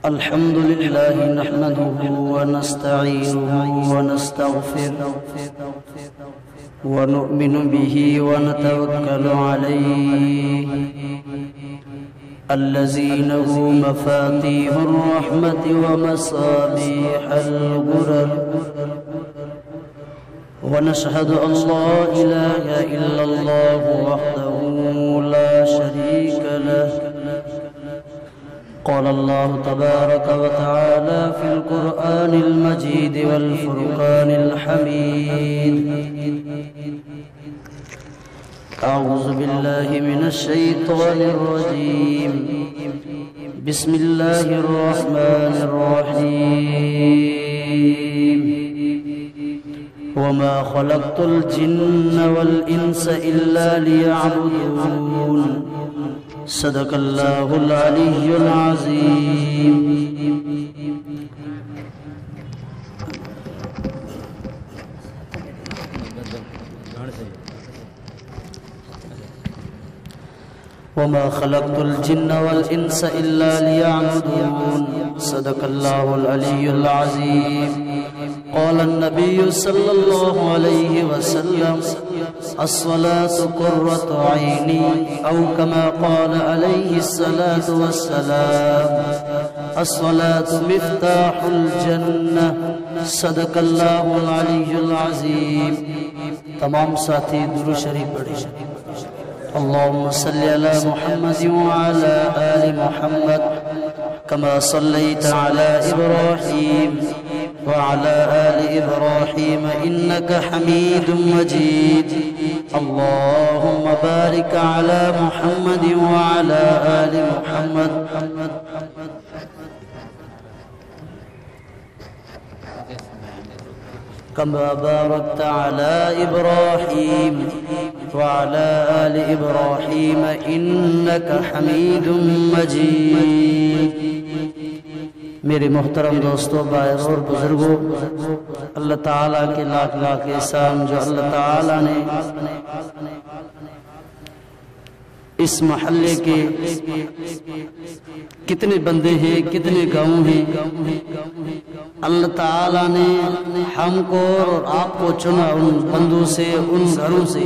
الحمد لله نحمده ونستعينه ونستغفره ونؤمن به ونتوكل عليه الذي له مفاتيح الرحمة ومصابيح الغرر ونشهد أن لا إله إلا الله وحده لا شريك له قال الله تبارك وتعالى في القرآن المجيد والفرقان الحميد أعوذ بالله من الشيطان الرجيم بسم الله الرحمن الرحيم وما خلقت الجن والإنس إلا ليعبدون صدق الله العلي العظيم وما خلقت الجن والإنس إلا ليعبدون صدق الله العلي العظيم قال النبي صلى الله عليه وسلم الصلاة قرة عيني أو كما قال عليه الصلاة والسلام الصلاة مفتاح الجنة صدق الله العلي العظيم تمام ساتھی درود شریف پڑھیں اللهم صل على محمد وعلى آل محمد كما صليت على إبراهيم وعلى آل إبراهيم إنك حميد مجيد اللهم بارك على محمد وعلى آل محمد كما باركت على إبراهيم وعلى آل إبراهيم إنك حميد مجيد میرے محترم دوستوں بھائیوں اور بزرگوں اللہ تعالیٰ کے لاکھ لاکھ احسان جو اللہ تعالیٰ نے اس محلے کے کتنے بندے ہیں کتنے گاؤں ہیں اللہ تعالیٰ نے ہم کو اور آپ کو چنا ان بندوں سے ان گھروں سے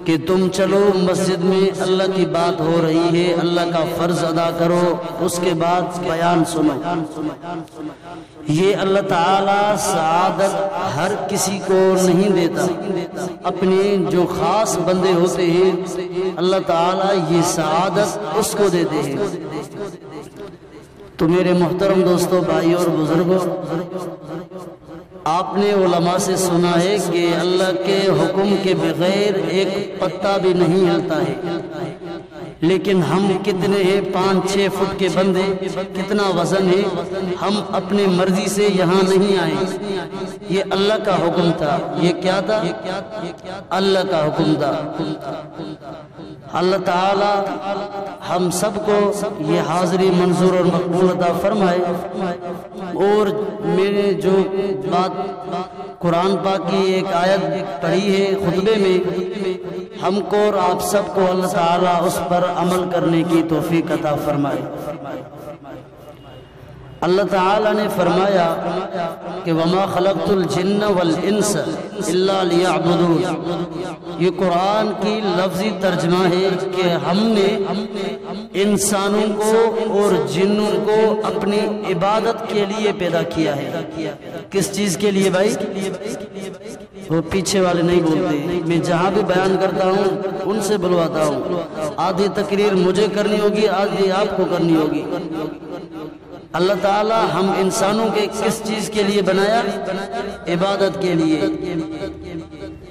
کہ تم چلو مسجد میں اللہ کی بات ہو رہی ہے اللہ کا فرض ادا کرو اس کے بعد بیان سنو یہ اللہ تعالیٰ سعادت ہر کسی کو نہیں دیتا اپنے جو خاص بندے ہوتے ہیں اللہ تعالیٰ یہ سعادت اس کو دیتے ہیں تو میرے محترم دوستوں بھائیوں اور بزرگوں آپ نے علماء سے سنا ہے کہ اللہ کے حکم کے بغیر ایک پتا بھی نہیں ہلتا ہے لیکن ہم کتنے ہیں 5-6 فٹ کے بندے کتنا وزن ہے ہم اپنے مرضی سے یہاں نہیں آئے یہ اللہ کا حکم تھا یہ کیا تھا اللہ کا حکم تھا اللہ تعالی ہم سب کو یہ حاضری منظور اور مقبول عطا فرمائے اور میرے جو بات قرآن پاک کی ایک آیت پڑھی ہے خطبے میں ہم کو اور آپ سب کو اللہ تعالیٰ اس پر عمل کرنے کی توفیق عطا فرمائے اللہ تعالیٰ نے فرمایا کہ وَمَا خَلَقْتُ الْجِنَّ وَالْإِنسَ إِلَّا لِيَعْبُدُونَ یہ قرآن کی لفظی ترجمہ ہے کہ ہم نے انسانوں کو اور جنوں کو اپنی عبادت کے لیے پیدا کیا ہے کس چیز کے لیے بھائی وہ پیچھے والے نہیں بولتے میں جہاں بھی بیان کرتا ہوں ان سے بلواتا ہوں آدھی تقریر مجھے کرنی ہوگی آدھی آپ کو کرنی ہوگی اللہ تعالیٰ ہم انسانوں کے کس چیز کے لیے بنایا عبادت کے لیے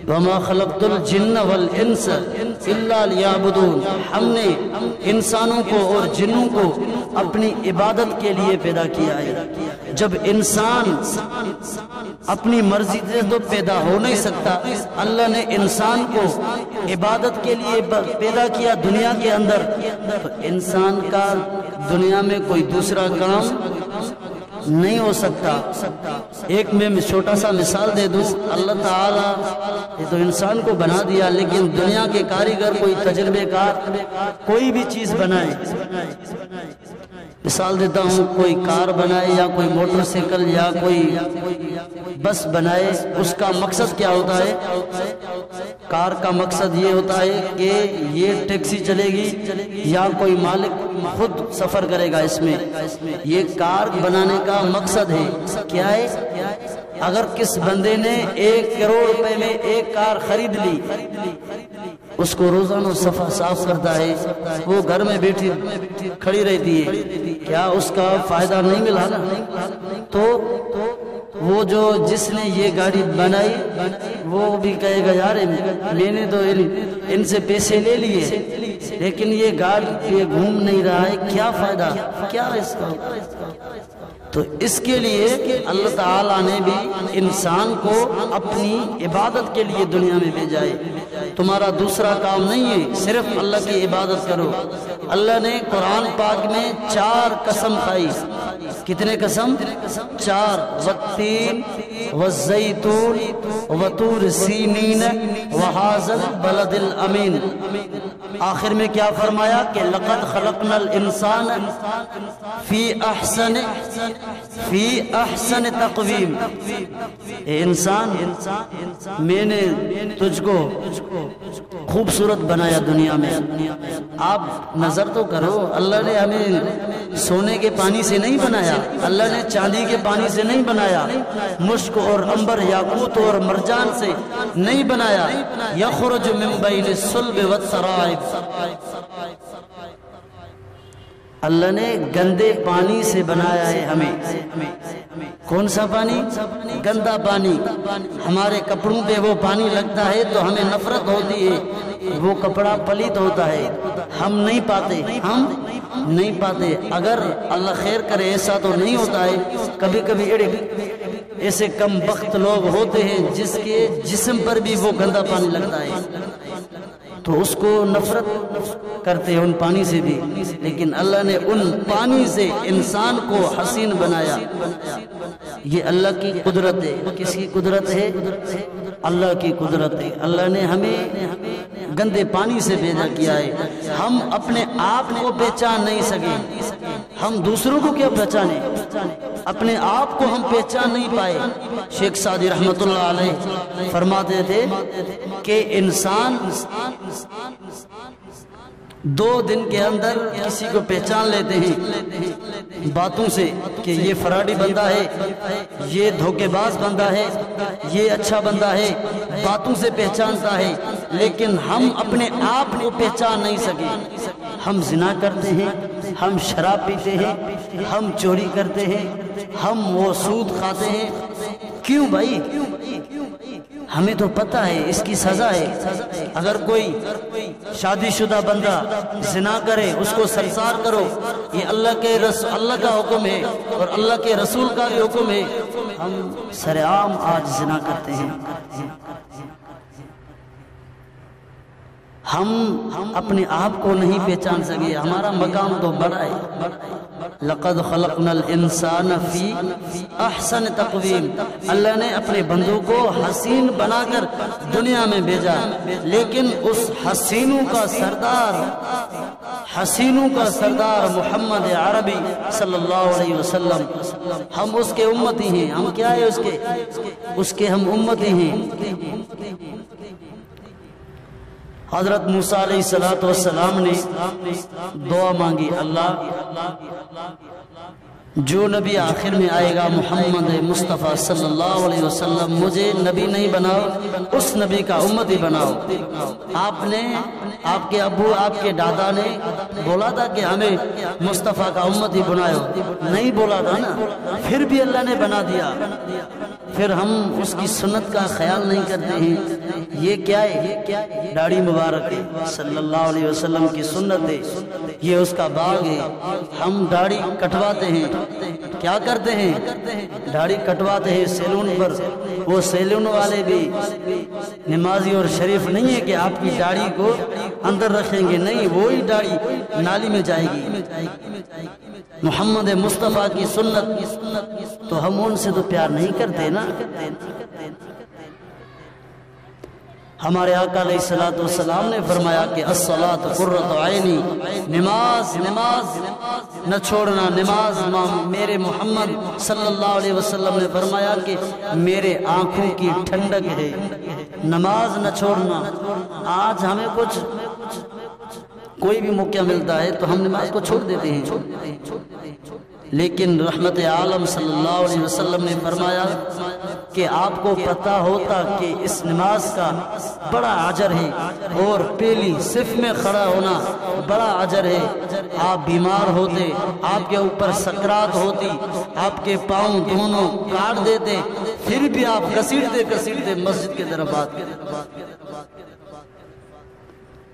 وَمَا خَلَقْتُ الْجِنَّ وَالْإِنسَ إِلَّا لِيَعْبُدُونَ ہم نے انسانوں کو اور جنوں کو اپنی عبادت کے لیے پیدا کیا ہے جب انسان اپنی مرضی سے تو پیدا ہو نہیں سکتا اللہ نے انسان کو عبادت کے لیے پیدا کیا دنیا کے اندر تو انسان کا دنیا میں کوئی دوسرا کام نہیں ہو سکتا ایک میں چھوٹا سا مثال دے دوں اللہ تعالیٰ یہ تو انسان کو بنا دیا لیکن دنیا کے کاریگر کوئی تجربے کار کوئی بھی چیز بنائے مثال دیتا ہوں، کوئی کار بنائے یا کوئی موٹر سائیکل یا کوئی بس بنائے، اس کا مقصد کیا ہوتا ہے؟ کار کا مقصد یہ ہوتا ہے کہ یہ ٹیکسی چلے گی یا کوئی مالک خود سفر کرے گا اس میں، یہ کار بنانے کا مقصد ہے۔ کیا ہے؟ اگر کس بندے نے 1 کروڑ روپے میں ایک کار خرید لی، اس کو روزانہ صفحہ صاف کرتا ہے، وہ گھر میں بیٹھی کھڑی رہتی ہے، کیا اس کا فائدہ نہیں ملا نا؟ تو وہ جو جس نے یہ گاڑی بنائی وہ بھی کہے گا یار میں نے تو ان سے پیسے لے لیے لیکن یہ گاڑی پہ گھوم نہیں رہا ہے، کیا فائدہ، کیا اس کا؟ تو اس کے لیے اللہ تعالیٰ نے بھی انسان کو اپنی عبادت کے لیے دنیا میں بھیجا ہے۔ تمہارا دوسرا کام نہیں ہے، صرف اللہ کی عبادت کرو۔ اللہ نے قرآن پاک میں 4 قسم کھائی۔ کتنے قسم؟ 4۔ والتین والزیتون وطور سینین وہذا البلد الامین۔ آخر میں کیا فرمایا کہ لقد خلقنا الانسان فی احسن تقویم۔ اے انسان، میں نے تجھ کو خوبصورت بنایا دنیا میں۔ آپ نظر تو کرو، اللہ نے ہمیں سونے کے پانی سے نہیں بنایا، اللہ نے چاندی کے پانی سے نہیں بنایا، مشک اور عنبر یاقوت اور مرجان سے نہیں بنایا۔ یخرج من بین الصلب والترائب۔ اللہ نے گندے پانی سے بنایا ہے ہمیں۔ کون سا پانی؟ گندا پانی۔ ہمارے کپڑوں پہ وہ پانی لگتا ہے تو ہمیں نفرت ہوتی ہے، وہ کپڑا پلیت ہوتا ہے، ہم نہیں پاتے۔ اگر اللہ خیر کرے ایسا تو نہیں ہوتا ہے، کبھی کبھی ایسے کم بخت لوگ ہوتے ہیں جس کے جسم پر بھی وہ گندا پانی لگتا ہے تو اس کو نفرت کرتے ہیں ان پانی سے بھی، لیکن اللہ نے ان پانی سے انسان کو حسین بنایا۔ یہ اللہ کی قدرت ہے۔ کس کی قدرت ہے؟ اللہ کی قدرت ہے۔ اللہ نے ہمیں گندے پانی سے پیدا کیا ہے۔ ہم اپنے آپ کو پہچان نہیں سکے، ہم دوسروں کو کیا پہچانے؟ اپنے آپ کو ہم پہچان نہیں پائے۔ شیخ سعدی رحمت اللہ علیہ فرماتے تھے کہ انسان 2 دن کے اندر کسی کو پہچان لیتے ہیں باتوں سے کہ یہ فراڈی بندہ ہے، یہ دھوکے باز بندہ ہے، یہ اچھا بندہ ہے، باتوں سے پہچانتا ہے، لیکن ہم اپنے آپ کو پہچان نہیں سکے۔ ہم زنا کرتے ہیں، ہم شراب پیتے ہیں، ہم چوری کرتے ہیں، ہم وہ سود کھاتے ہیں۔ کیوں بھائی؟ ہمیں تو پتہ ہے اس کی سزا ہے۔ اگر کوئی شادی شدہ بندہ زنا کرے اس کو سنسار کرو، یہ اللہ کا حکم ہے اور اللہ کے رسول کا بھی حکم ہے، ہم سر عام آج زنا کرتے ہیں۔ ہم اپنے آپ کو نہیں پہچان سکے، ہمارا مقام تو بڑا ہے۔ لقد خلقنا الانسان فی احسن تقویم۔ اللہ نے اپنے بندوں کو حسین بنا کر دنیا میں بھیجا، لیکن اس حسینوں کا سردار محمد عربی صلی اللہ علیہ وسلم، ہم اس کے امتی ہیں۔ ہم کیا ہے اس کے ہم امتی ہیں۔ حضرت موسیٰ علیہ السلام نے دعا مانگی، اللہ جو نبی آخر میں آئے گا محمد مصطفیٰ صلی اللہ علیہ وسلم، مجھے نبی نہیں بناؤ، اس نبی کا امتی بناؤ۔ آپ کے ابو، آپ کے دادا نے بولا تھا کہ ہمیں مصطفیٰ کا امتی بناؤ، نہیں بولا تھا نا، پھر بھی اللہ نے بنا دیا۔ پھر ہم اس کی سنت کا خیال نہیں کرتے ہیں۔ یہ کیا ہے؟ داڑھی مبارک ہے، صلی اللہ علیہ وسلم کی سنت ہے، یہ اس کا باغ ہے۔ ہم داڑھی کٹواتے ہیں، کیا کرتے ہیں؟ داڑھی کٹواتے ہیں سیلون پر۔ وہ سیلون والے بھی نمازی اور شریف نہیں ہے کہ آپ کی داڑھی کو اندر رکھیں گے، نہیں، وہی داڑھی نالی میں جائے گی۔ محمد مصطفیٰ کی سنت تو ہم ان سے تو پیار نہیں کرتے نا۔ ہمارے آقا علیہ الصلوۃ والسلام نے فرمایا کہ الصلاۃ قرۃ عینی، نماز نہ چھوڑنا، نماز میرے محمد صلی اللہ علیہ وسلم نے فرمایا کہ میرے آنکھوں کی ٹھنڈک ہے، نماز نہ چھوڑنا۔ آج ہمیں کچھ کوئی بھی موقع ملتا ہے تو ہم نماز کو چھوڑ دیتے ہیں، لیکن رحمت عالم صلی اللہ علیہ وسلم نے فرمایا کہ آپ کو پتہ ہوتا کہ اس نماز کا بڑا اجر ہے، اور پہلی صف میں کھڑا ہونا بڑا اجر ہے۔ آپ بیمار ہوتے، آپ کے اوپر سکرات ہوتی، آپ کے پاؤں دونوں کاٹ دیتے، پھر بھی آپ گھسیٹتے مسجد کی طرف آتے۔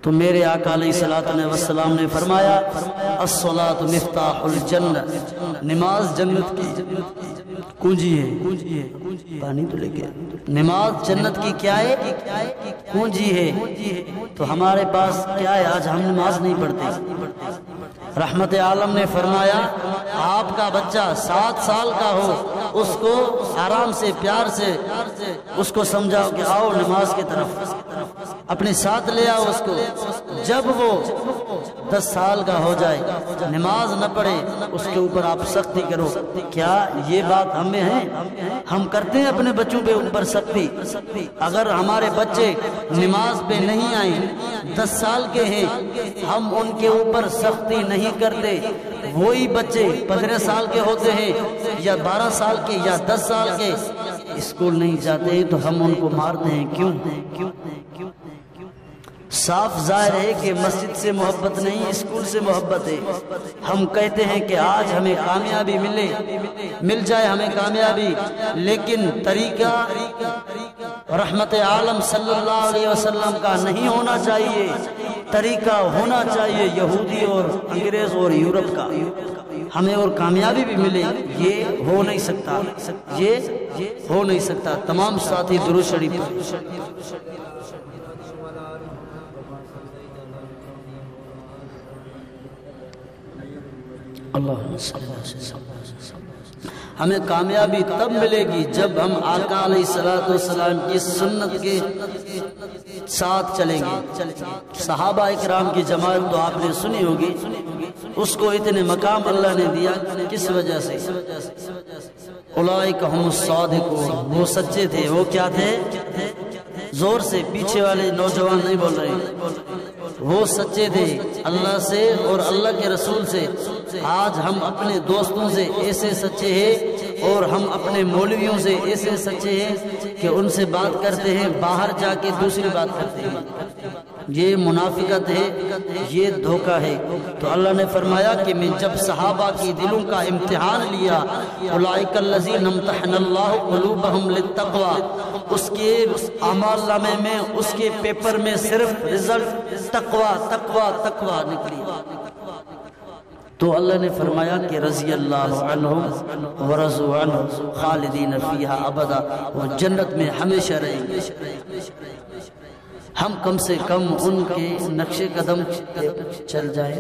تو میرے آقا علیہ الصلوۃ والسلام نے فرمایا الصلاۃ مفتاح الجنہ، نماز جنت کی کنجی ہے۔ پانی تو لے کے، نماز جنت کی کیا ہے؟ کنجی ہے۔ تو ہمارے پاس کیا ہے؟ آج ہم نماز نہیں پڑھتے۔ رحمت عالم نے فرمایا آپ کا بچہ 7 سال کا ہو، اس کو آرام سے پیار سے اس کو سمجھاؤ کہ آؤ نماز کی طرف، اپنے ساتھ لے آؤ اس کو۔ جب وہ 10 سال کا ہو جائے نماز نہ پڑھے، اس کے اوپر آپ سختی کرو۔ کیا یہ بات ہمیں ہے؟ ہم کرتے ہیں اپنے بچوں پہ اوپر سختی؟ اگر ہمارے بچے نماز پہ نہیں آئیں، 10 سال کے ہیں، ہم ان کے اوپر سختی نہیں کرتے، وہی بچے 15 سال کے ہوتے ہیں یا 12 سال کے یا 10 سال کے، اسکول نہیں جاتے ہیں تو ہم ان کو مارتے ہیں۔ کیوں؟ صاف ظاہر ہے کہ مسجد سے محبت نہیں، اسکول سے محبت ہے۔ ہم کہتے ہیں کہ آج ہمیں کامیابی مل جائے ہمیں کامیابی، لیکن طریقہ رحمت عالم صلی اللہ علیہ وسلم کا نہیں ہونا چاہیے، طریقہ ہونا چاہیے یہودی اور انگریز اور یورپ کا، ہمیں اور کامیابی بھی ملے۔ یہ ہو نہیں سکتا۔ تمام ساتھی درود شریف ہمیں کامیابی تب ملے گی جب ہم آقا علیہ السلام کی سنت کے ساتھ چلیں گے۔ صحابہ اکرام کی جماعت تو آپ نے سنی ہوگی، اس کو اتنے مقام اللہ نے دیا کس وجہ سے؟ اولئک هم الصادقون، وہ سچے تھے۔ وہ کیا تھے؟ زور سے پیچھے والے نوجوان نہیں بول رہے، وہ سچے تھے اللہ سے اور اللہ کے رسول سے۔ آج ہم اپنے دوستوں سے ایسے سچے ہیں اور ہم اپنے مولویوں سے ایسے سچے ہیں کہ ان سے بات کرتے ہیں، باہر جا کے دوسری بات کرتے ہیں۔ یہ منافقت ہے، یہ دھوکہ ہے۔ تو اللہ نے فرمایا کہ میں جب صحابہ کی دلوں کا امتحان لیا، اولئک الذین امتحن اللہ قلوبہم للتقوی، اس کے اعمال نامے میں، اس کے پیپر میں صرف رزلٹ تقوی نکلی۔ تو اللہ نے فرمایا کہ رضی اللہ عنہم ورضوا عنہ خالدین فیہا ابدا، وہ جنت میں ہمیشہ رہیں گے۔ ہم کم سے کم ان کے نقش قدم چل جائیں۔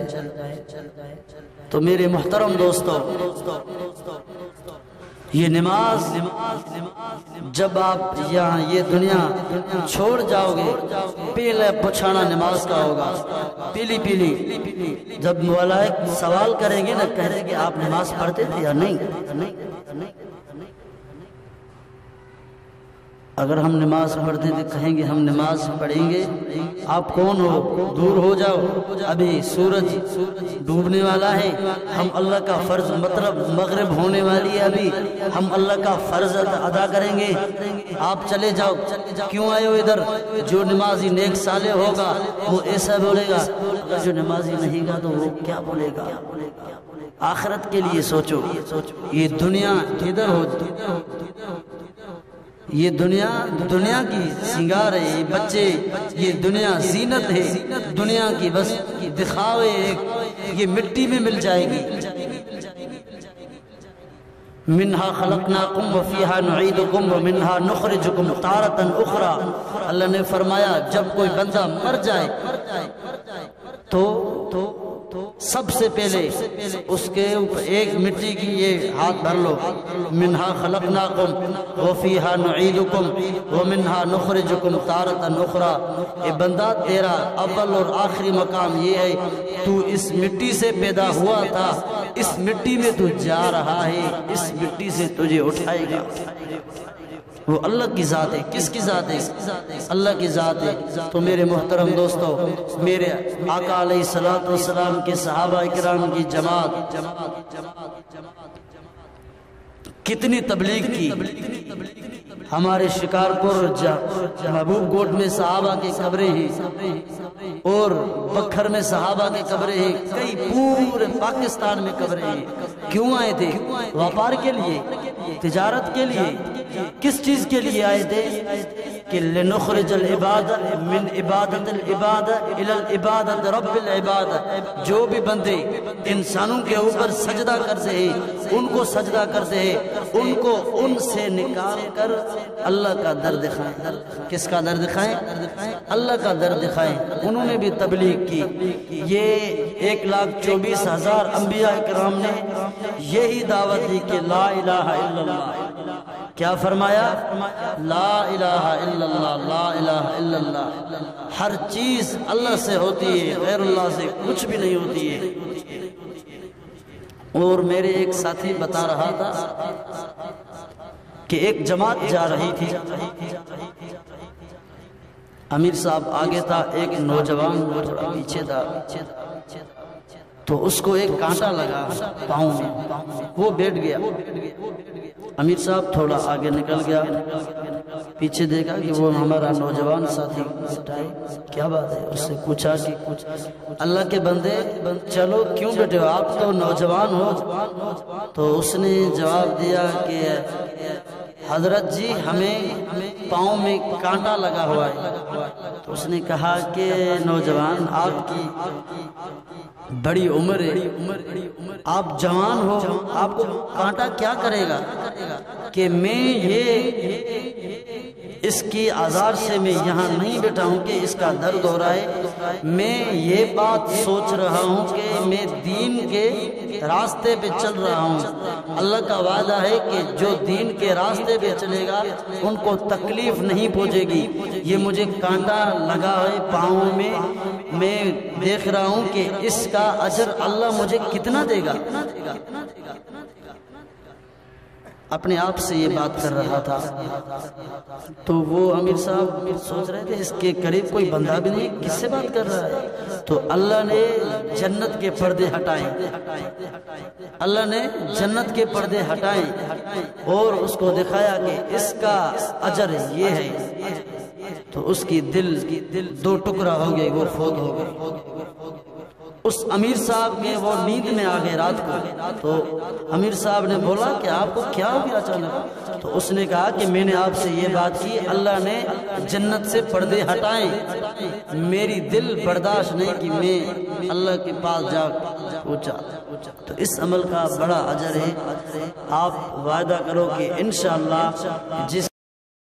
تو میرے محترم دوستو، یہ نماز جب آپ یہاں یہ دنیا چھوڑ جاؤ گے، پہلے پچھانا نماز کا ہوگا، پیلی۔ جب ملائک سوال کریں گے نا، کہیں گے آپ نماز پڑھتے تھے یا نہیں؟ اگر ہم نماز پڑھتے تھے کہیں گے ہم نماز پڑھیں گے۔ آپ کون ہو؟ دور ہو جاؤ، ابھی سورج ڈوبنے والا ہے، ہم اللہ کا فرض مطلب مغرب ہونے والی ہے، ابھی ہم اللہ کا فرض ادا کریں گے۔ آپ چلے جاؤ، کیوں آئے ہو ادھر؟ جو نمازی نیک صالح ہوگا وہ ایسا بولے گا، جو نمازی نہیں گا تو وہ کیا بولے گا؟ آخرت کے لیے سوچو۔ یہ دنیا ادھر ہو، یہ دنیا کی سنگار ہے، یہ بچے، یہ دنیا زینت ہے دنیا کی، بس دکھاوے، یہ مٹی میں مل جائے گی۔ منہا خلقناکم وفیہا نعیدکم ومنہا نخرجکم تارۃ اخری۔ اللہ نے فرمایا جب کوئی بندہ مر جائے تو سب سے پہلے اس کے ایک مٹی کی یہ ہاتھ بھر لو، منہا خلقناکم وفیہا نعیدکم ومنہا نخرجکم تارۃ اخری۔ اے بندہ تیرا اول اور آخری مقام یہ ہے، تو اس مٹی سے پیدا ہوا تھا، اس مٹی میں تو جا رہا ہے، اس مٹی سے تجھے اٹھائے گا۔ وہ اللہ کی ذات ہے۔ کس کی ذات ہے؟ اللہ کی ذات ہے۔ تو میرے محترم دوستو، میرے آقا علیہ السلام کے صحابہ کرام کی جماعت کتنی تبلیغ کی۔ ہمارے شکارپور محبوب کوٹ میں صحابہ کی قبریں ہیں، اور بکھر میں صحابہ کی قبریں ہیں، کئی پورے پاکستان میں قبریں ہیں۔ کیوں آئے تھے؟ وپار کے لیے، تجارت کے لیے، کس چیز کے لیے آئے تھے؟ کہ لنخرج العباد من عبادت العباد الى العبادت رب العباد۔ جو بھی بندے انسانوں کے اوپر سجدہ کرتے ہیں، ان کو سجدہ کرتے ہیں، ان کو ان سے نکال کر اللہ کا در دکھائیں۔ کس کا در دکھائیں؟ اللہ کا در دکھائیں۔ انہوں نے بھی تبلیغ کی۔ یہ 1,24,000 انبیاء کرام نے یہی دعوت دی کہ لا الہ الا اللہ۔ کیا فرمایا؟ لا الہ الا اللہ، لا الہ الا اللہ۔ ہر چیز اللہ سے ہوتی ہے، غیر اللہ سے کچھ بھی نہیں ہوتی ہے۔ اور میرے ایک ساتھی بتا رہا تھا کہ ایک جماعت جا رہی تھی، امیر صاحب آگے تھا، ایک نوجوان پیچھے تھا، تو اس کو ایک کانٹا لگا پاؤں میں، وہ بیٹھ گیا۔ امیر صاحب تھوڑا آگے نکل گیا، پیچھے دیکھا کہ وہ ہمارا نوجوان ساتھی کیا بات ہے، اس سے پوچھا کہ اللہ کے بندے چلو کیوں بیٹھے ہو، آپ تو نوجوان ہو؟ تو اس نے جواب دیا کہ حضرت جی ہمیں پاؤں میں کانٹا لگا ہوا ہے۔ تو اس نے کہا کہ نوجوان آپ کی بڑی عمر ہے، آپ جوان ہو، آپ کو کانٹا کیا کرے گا؟ کہ میں یہ اس کی آزار سے میں یہاں نہیں بیٹھا ہوں کہ اس کا درد ہو رہا ہے، میں یہ بات سوچ رہا ہوں کہ میں دین کے راستے پہ چل رہا ہوں۔ اللہ کا وعدہ ہے کہ جو دین کے راستے پہ چلے گا ان کو تکلیف نہیں پہنچے گی۔ یہ مجھے کانٹا لگا ہے پاؤں میں، میں دیکھ رہا ہوں کہ اس کا اجر اللہ مجھے کتنا دے گا۔ اپنے آپ سے یہ بات کر رہا تھا۔ تو وہ امیر صاحب سوچ رہے تھے اس کے قریب کوئی بندہ بھی نہیں، کس سے بات کر رہا ہے؟ تو اللہ نے جنت کے پردے ہٹائے، اللہ نے جنت کے پردے ہٹائے اور اس کو دکھایا کہ اس کا اجر یہ ہے۔ تو اس کی دل 2 ٹکڑا ہو گئے، وہ فوت ہو گئے۔ اس امیر صاحب کے وہ نیند میں آ گئے رات کو۔ تو امیر صاحب نے بولا کہ آپ کو کیا ہو گیا اچانک؟ تو اس نے کہا کہ میں نے آپ سے یہ بات کی، اللہ نے جنت سے پردے ہٹائے، میری دل برداشت نہیں کہ میں اللہ کے پاس جا پہنچا۔ تو اس عمل کا بڑا اجر ہے۔ آپ وعدہ کرو کہ انشاءاللہ جس